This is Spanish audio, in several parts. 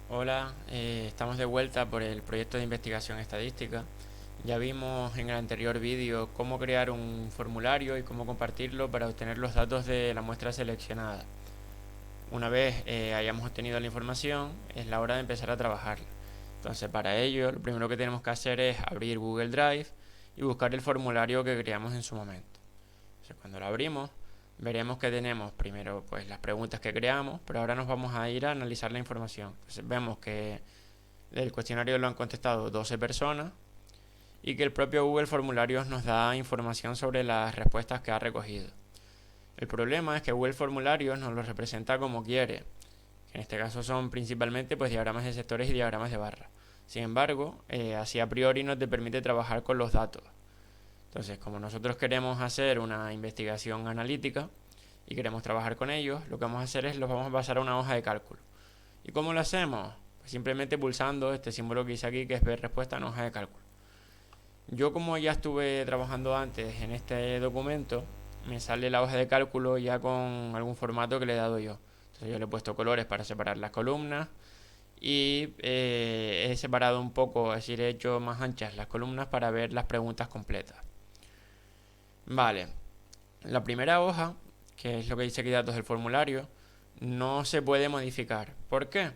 Hola, estamos de vuelta por el proyecto de investigación estadística. Ya vimos en el anterior vídeo cómo crear un formulario y cómo compartirlo para obtener los datos de la muestra seleccionada. Una vez hayamos obtenido la información, es la hora de empezar a trabajarla. Entonces, para ello, lo primero que tenemos que hacer es abrir Google Drive y buscar el formulario que creamos en su momento. Entonces, cuando lo abrimos, veremos que tenemos primero pues las preguntas que creamos, pero ahora nos vamos a ir a analizar la información. Entonces, vemos que el cuestionario lo han contestado 12 personas y que el propio Google Formularios nos da información sobre las respuestas que ha recogido. El problema es que Google Formularios nos lo representa como quiere, que en este caso son principalmente pues diagramas de sectores y diagramas de barra. Sin embargo, así a priori no te permite trabajar con los datos. Entonces, como nosotros queremos hacer una investigación analítica y queremos trabajar con ellos, lo que vamos a hacer es los vamos a pasar a una hoja de cálculo. ¿Y cómo lo hacemos? Pues simplemente pulsando este símbolo que hice aquí, que es ver respuesta en hoja de cálculo. Yo, como ya estuve trabajando antes en este documento, me sale la hoja de cálculo ya con algún formato que le he dado yo. Entonces yo le he puesto colores para separar las columnas y he separado un poco, es decir, he hecho más anchas las columnas para ver las preguntas completas. Vale, la primera hoja, que es lo que dice aquí datos del formulario, no se puede modificar. ¿Por qué?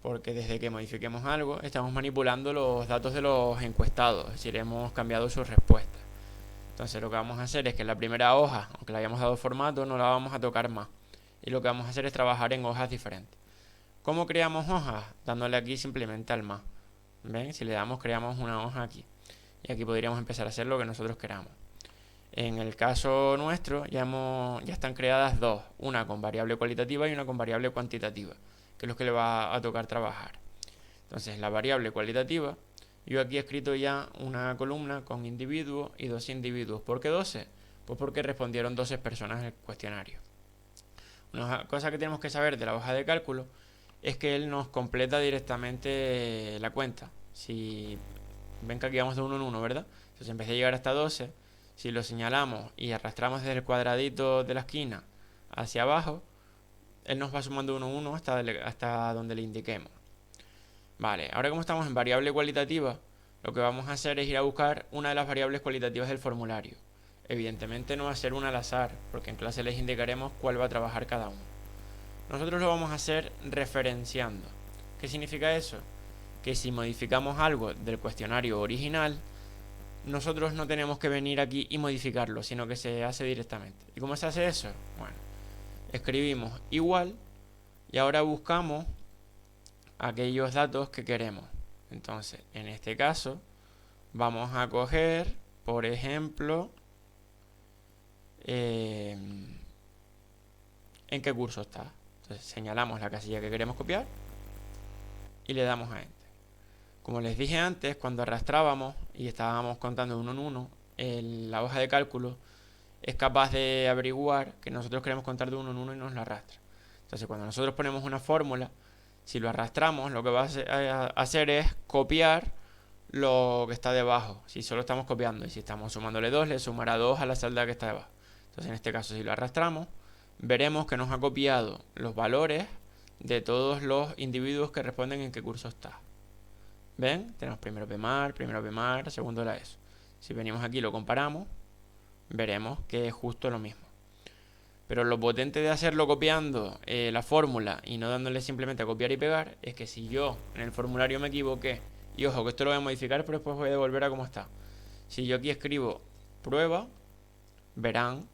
Porque desde que modifiquemos algo estamos manipulando los datos de los encuestados, es decir, hemos cambiado sus respuestas. Entonces lo que vamos a hacer es que la primera hoja, aunque le hayamos dado formato, no la vamos a tocar más. Y lo que vamos a hacer es trabajar en hojas diferentes. ¿Cómo creamos hojas? Dándole aquí simplemente al más. ¿Ven? Si le damos, creamos una hoja aquí. Y aquí podríamos empezar a hacer lo que nosotros queramos. En el caso nuestro ya están creadas dos, una con variable cualitativa y una con variable cuantitativa, que es lo que le va a tocar trabajar. Entonces, la variable cualitativa, yo aquí he escrito ya una columna con individuos y 12 individuos. ¿Por qué 12? Pues porque respondieron 12 personas el cuestionario. Una cosa que tenemos que saber de la hoja de cálculo es que él nos completa directamente la cuenta. Si ven que aquí vamos de uno en uno, ¿verdad? Entonces, en vez de llegar hasta 12, si lo señalamos y arrastramos desde el cuadradito de la esquina hacia abajo, él nos va sumando uno a uno hasta donde le indiquemos. Vale, ahora como estamos en variable cualitativa, lo que vamos a hacer es ir a buscar una de las variables cualitativas del formulario. Evidentemente no va a ser una al azar, porque en clase les indicaremos cuál va a trabajar cada uno. Nosotros lo vamos a hacer referenciando. ¿Qué significa eso? Que si modificamos algo del cuestionario original, nosotros no tenemos que venir aquí y modificarlo, sino que se hace directamente. ¿Y cómo se hace eso? Bueno, escribimos igual y ahora buscamos aquellos datos que queremos. Entonces, en este caso, vamos a coger, por ejemplo, en qué curso está. Entonces, señalamos la casilla que queremos copiar y le damos a Enter. Como les dije antes, cuando arrastrábamos y estábamos contando de uno en uno, la hoja de cálculo es capaz de averiguar que nosotros queremos contar de uno en uno y nos lo arrastra. Entonces, cuando nosotros ponemos una fórmula, si lo arrastramos, lo que va a hacer es copiar lo que está debajo. Si solo estamos copiando y si estamos sumándole 2, le sumará 2 a la celda que está debajo. Entonces, en este caso, si lo arrastramos, veremos que nos ha copiado los valores de todos los individuos que responden en qué curso está. ¿Ven? Tenemos primero PMAR, segundo la ESO. Si venimos aquí y lo comparamos, veremos que es justo lo mismo. Pero lo potente de hacerlo copiando la fórmula y no dándole simplemente a copiar y pegar es que si yo en el formulario me equivoqué, y ojo que esto lo voy a modificar pero después voy a devolver a como está. Si yo aquí escribo prueba, verán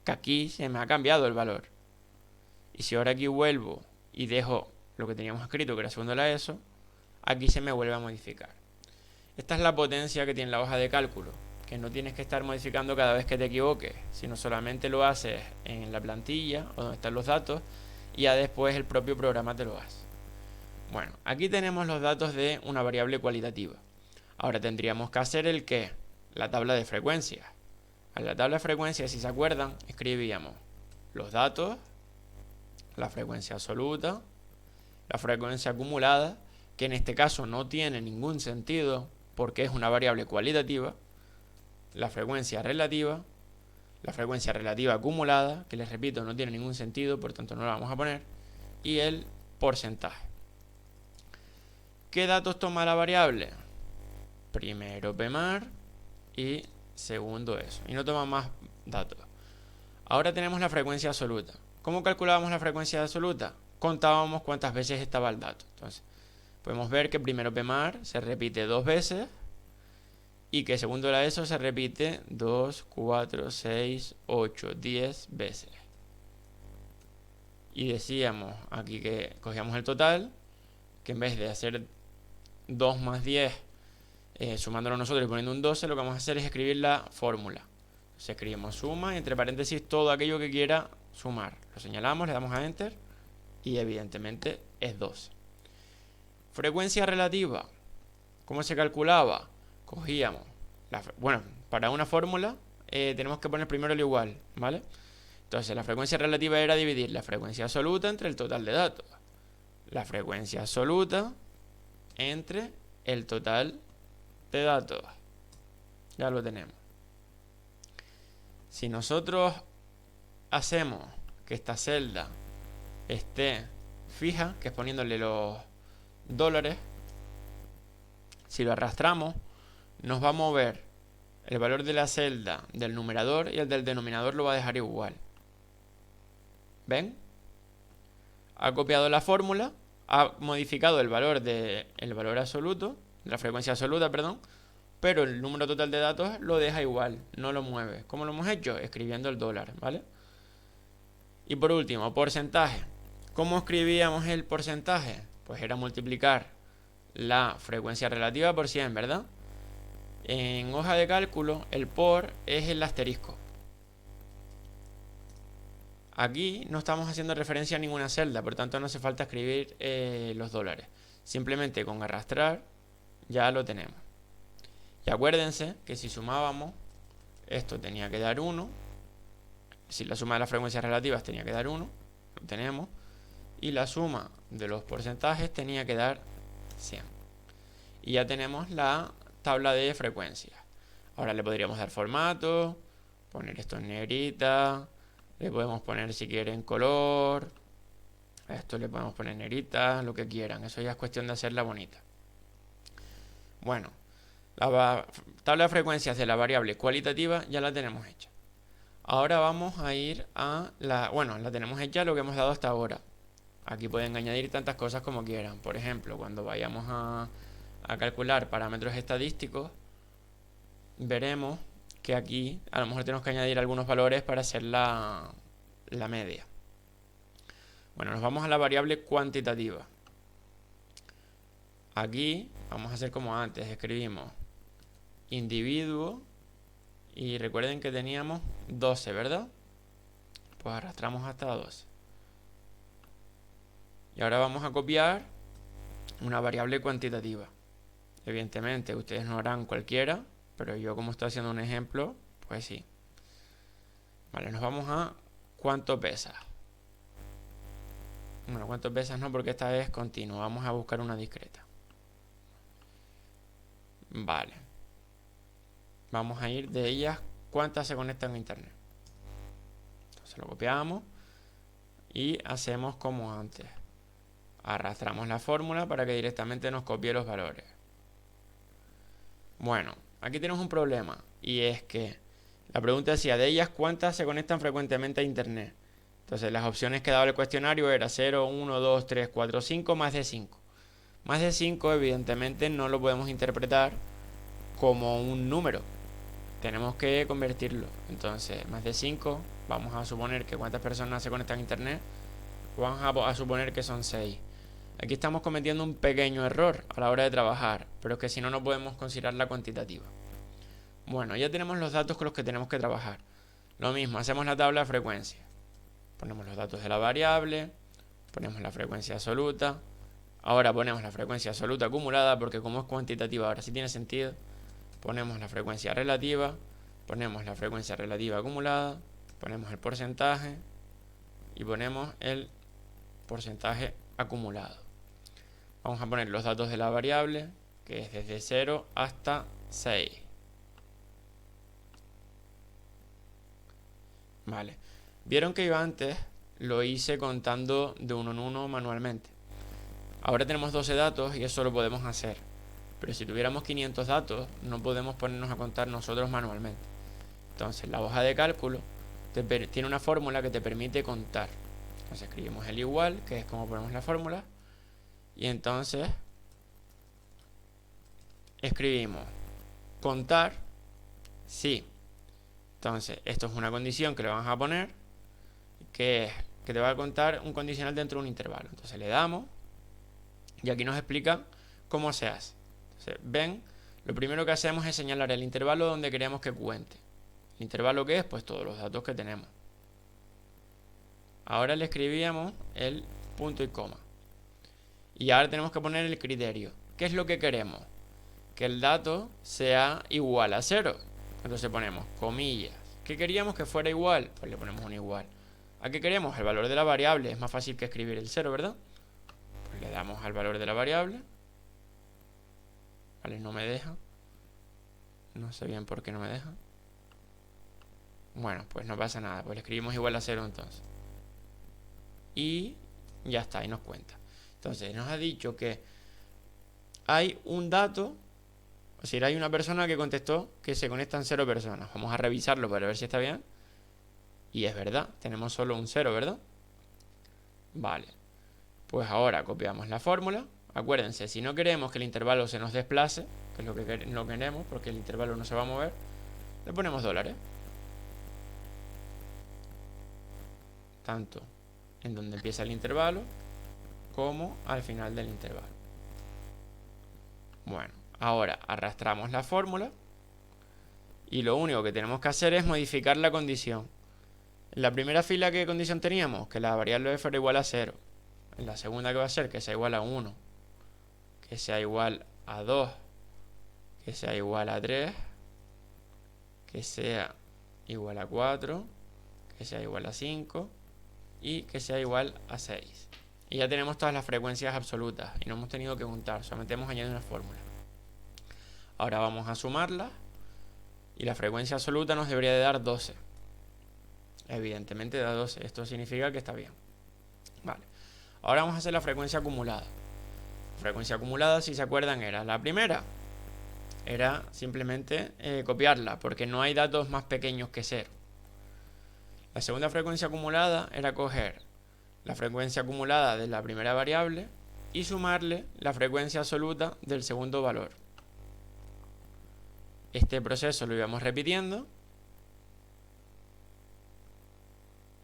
que aquí se me ha cambiado el valor. Y si ahora aquí vuelvo y dejo lo que teníamos escrito que era segundo de la ESO, aquí se me vuelve a modificar. Esta es la potencia que tiene la hoja de cálculo, que no tienes que estar modificando cada vez que te equivoques, sino solamente lo haces en la plantilla o donde están los datos y ya después el propio programa te lo hace. Bueno, aquí tenemos los datos de una variable cualitativa. Ahora tendríamos que hacer el qué, la tabla de frecuencias. En la tabla de frecuencias, si se acuerdan, escribíamos los datos, la frecuencia absoluta, la frecuencia acumulada, que en este caso no tiene ningún sentido porque es una variable cualitativa, la frecuencia relativa acumulada, que les repito no tiene ningún sentido, por tanto no la vamos a poner, y el porcentaje. ¿Qué datos toma la variable? Primero PMAR y segundo eso. Y no toma más datos. Ahora tenemos la frecuencia absoluta. ¿Cómo calculábamos la frecuencia absoluta? Contábamos cuántas veces estaba el dato. Entonces, podemos ver que primero PMAR se repite 2 veces y que segundo la ESO se repite 2, 4, 6, 8, 10 veces. Y decíamos aquí que cogíamos el total, que en vez de hacer 2 más 10, sumándolo nosotros y poniendo un 12, lo que vamos a hacer es escribir la fórmula. Entonces escribimos suma y entre paréntesis todo aquello que quiera sumar. Lo señalamos, le damos a Enter y evidentemente es 12. Frecuencia relativa. ¿Cómo se calculaba? Cogíamos, bueno, para una fórmula tenemos que poner primero el igual, ¿vale? Entonces la frecuencia relativa era dividir la frecuencia absoluta entre el total de datos. La frecuencia absoluta entre el total de datos. Ya lo tenemos. Si nosotros hacemos que esta celda esté fija, que es poniéndole los dólares, si lo arrastramos, nos va a mover el valor de la celda del numerador y el del denominador lo va a dejar igual. ¿Ven? Ha copiado la fórmula, ha modificado el valor absoluto, la frecuencia absoluta, perdón, pero el número total de datos lo deja igual, no lo mueve. ¿Cómo lo hemos hecho? Escribiendo el dólar, ¿vale? Y por último, porcentaje. ¿Cómo escribíamos el porcentaje? Pues era multiplicar la frecuencia relativa por 100, ¿verdad? En hoja de cálculo, el por es el asterisco. Aquí no estamos haciendo referencia a ninguna celda, por tanto no hace falta escribir los dólares. Simplemente con arrastrar ya lo tenemos. Y acuérdense que si sumábamos, esto tenía que dar 1. Si la suma de las frecuencias relativas tenía que dar 1, lo tenemos. Y la suma de los porcentajes tenía que dar 100. Y ya tenemos la tabla de frecuencias. Ahora le podríamos dar formato, poner esto en negrita, le podemos poner si quieren color, a esto le podemos poner negrita, lo que quieran. Eso ya es cuestión de hacerla bonita. Bueno, la tabla de frecuencias de la variable cualitativa ya la tenemos hecha. Ahora vamos a ir a la tenemos hecha lo que hemos dado hasta ahora. Aquí pueden añadir tantas cosas como quieran. Por ejemplo, cuando vayamos a calcular parámetros estadísticos, veremos que aquí a lo mejor tenemos que añadir algunos valores para hacer la media. Bueno, nos vamos a la variable cuantitativa. Aquí vamos a hacer como antes, escribimos individuo y recuerden que teníamos 12, ¿verdad? Pues arrastramos hasta 12. Y ahora vamos a copiar una variable cuantitativa. Evidentemente ustedes no harán cualquiera, pero yo como estoy haciendo un ejemplo, pues sí. Vale, nos vamos a cuánto pesa. Bueno, cuánto pesas no, porque esta es continua. Vamos a buscar una discreta. Vale. Vamos a ir de ellas cuántas se conectan a internet. Entonces lo copiamos y hacemos como antes. Arrastramos la fórmula para que directamente nos copie los valores. Bueno, aquí tenemos un problema y es que la pregunta decía de ellas cuántas se conectan frecuentemente a internet. Entonces las opciones que daba el cuestionario era 0, 1, 2, 3, 4, 5, más de 5. Más de 5 evidentemente no lo podemos interpretar como un número. Tenemos que convertirlo. Entonces, más de 5, vamos a suponer que cuántas personas se conectan a internet. Vamos a suponer que son 6. Aquí estamos cometiendo un pequeño error a la hora de trabajar, pero es que si no, no podemos considerar la cuantitativa. Bueno, ya tenemos los datos con los que tenemos que trabajar. Lo mismo, hacemos la tabla de frecuencia. Ponemos los datos de la variable, ponemos la frecuencia absoluta. Ahora ponemos la frecuencia absoluta acumulada, porque como es cuantitativa ahora sí tiene sentido. Ponemos la frecuencia relativa, ponemos la frecuencia relativa acumulada, ponemos el porcentaje y ponemos el porcentaje acumulado. Vamos a poner los datos de la variable, que es desde 0 hasta 6. Vale. Vieron que yo antes lo hice contando de uno en uno manualmente. Ahora tenemos 12 datos y eso lo podemos hacer. Pero si tuviéramos 500 datos, no podemos ponernos a contar nosotros manualmente. Entonces, la hoja de cálculo tiene una fórmula que te permite contar. Entonces, escribimos el igual, que es como ponemos la fórmula. Y entonces, escribimos contar sí. Entonces, esto es una condición que le vamos a poner, que es que te va a contar un condicional dentro de un intervalo. Entonces, le damos y aquí nos explica cómo se hace. Entonces, ven, lo primero que hacemos es señalar el intervalo donde queremos que cuente. ¿El intervalo qué es? Pues todos los datos que tenemos. Ahora le escribíamos el punto y coma. Y ahora tenemos que poner el criterio. ¿Qué es lo que queremos? Que el dato sea igual a 0. Entonces ponemos comillas. ¿Qué queríamos que fuera igual? Pues le ponemos un igual. ¿A qué queremos? El valor de la variable. Es más fácil que escribir el 0, ¿verdad? Pues le damos al valor de la variable. Vale, no me deja. No sé bien por qué no me deja. Bueno, pues no pasa nada. Pues le escribimos igual a 0 entonces. Y ya está, ahí nos cuenta. Entonces nos ha dicho que hay un dato, o sea, hay una persona que contestó que se conectan 0 personas. Vamos a revisarlo para ver si está bien. Y es verdad, tenemos solo un 0, ¿verdad? Vale. Pues ahora copiamos la fórmula. Acuérdense, si no queremos que el intervalo se nos desplace, que es lo que no queremos, porque el intervalo no se va a mover, le ponemos dólares. Tanto en donde empieza el intervalo como al final del intervalo. Bueno, ahora arrastramos la fórmula y lo único que tenemos que hacer es modificar la condición. En la primera fila, ¿qué condición teníamos? Que la variable fuera igual a 0. En la segunda, ¿qué va a ser? Que sea igual a 1, que sea igual a 2, que sea igual a 3, que sea igual a 4, que sea igual a 5 y que sea igual a 6. Y ya tenemos todas las frecuencias absolutas y no hemos tenido que contar, solamente hemos añadido una fórmula. Ahora vamos a sumarlas y la frecuencia absoluta nos debería de dar 12. Evidentemente da 12, esto significa que está bien. Vale, ahora vamos a hacer la frecuencia acumulada. La frecuencia acumulada, si se acuerdan, era la primera. Era simplemente copiarla, porque no hay datos más pequeños que 0. La segunda frecuencia acumulada era coger la frecuencia acumulada de la primera variable y sumarle la frecuencia absoluta del segundo valor. Este proceso lo íbamos repitiendo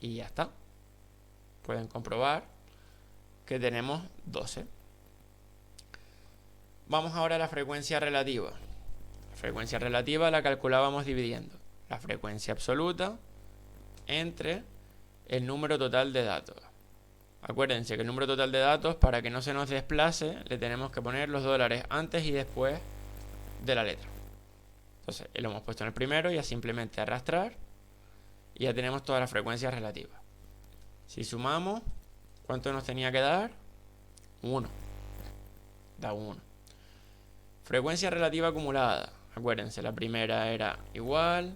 y ya está. Pueden comprobar que tenemos 12. Vamos ahora a la frecuencia relativa. La frecuencia relativa la calculábamos dividiendo la frecuencia absoluta entre el número total de datos. Acuérdense que el número total de datos, para que no se nos desplace, le tenemos que poner los dólares antes y después de la letra. Entonces, lo hemos puesto en el primero y a simplemente arrastrar y ya tenemos todas las frecuencias relativas. Si sumamos, ¿cuánto nos tenía que dar? 1. Da 1. Frecuencia relativa acumulada. Acuérdense, la primera era igual.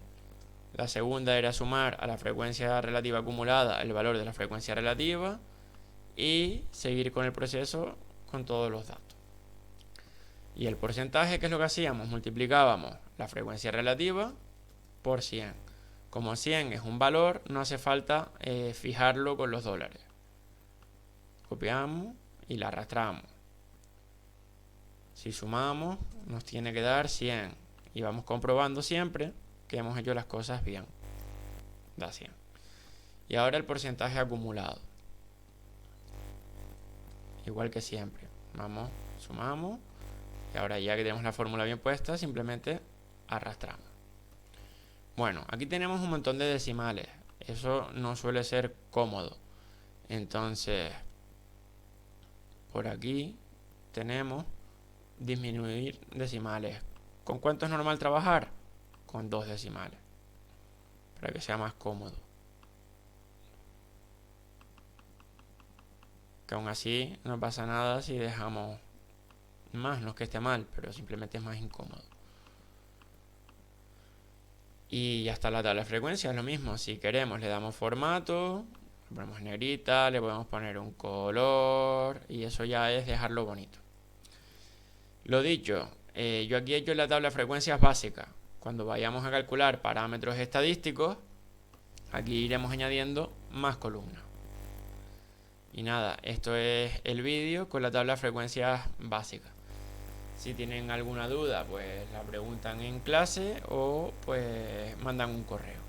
La segunda era sumar a la frecuencia relativa acumulada el valor de la frecuencia relativa y seguir con el proceso con todos los datos. Y el porcentaje, ¿qué es lo que hacíamos? Multiplicábamos la frecuencia relativa por 100. Como 100 es un valor, no hace falta fijarlo con los dólares. Copiamos y la arrastramos. Si sumamos, nos tiene que dar 100. Y vamos comprobando siempre que hemos hecho las cosas bien. Da 100. Y ahora el porcentaje acumulado. Igual que siempre. Vamos, sumamos. Y ahora ya que tenemos la fórmula bien puesta, simplemente arrastramos. Bueno, aquí tenemos un montón de decimales. Eso no suele ser cómodo. Entonces, por aquí tenemos disminuir decimales. ¿Con cuánto es normal trabajar? Con 2 decimales. Para que sea más cómodo. Que aún así no pasa nada si dejamos más, no es que esté mal, pero simplemente es más incómodo. Y ya está la tabla de frecuencia, es lo mismo. Si queremos le damos formato, Lo ponemos en negrita, le podemos poner un color y eso ya es dejarlo bonito. Lo dicho, yo aquí he hecho la tabla de frecuencias básica. Cuando vayamos a calcular parámetros estadísticos, aquí iremos añadiendo más columnas. Y nada, esto es el vídeo con la tabla de frecuencias básicas. Si tienen alguna duda, pues la preguntan en clase o pues mandan un correo.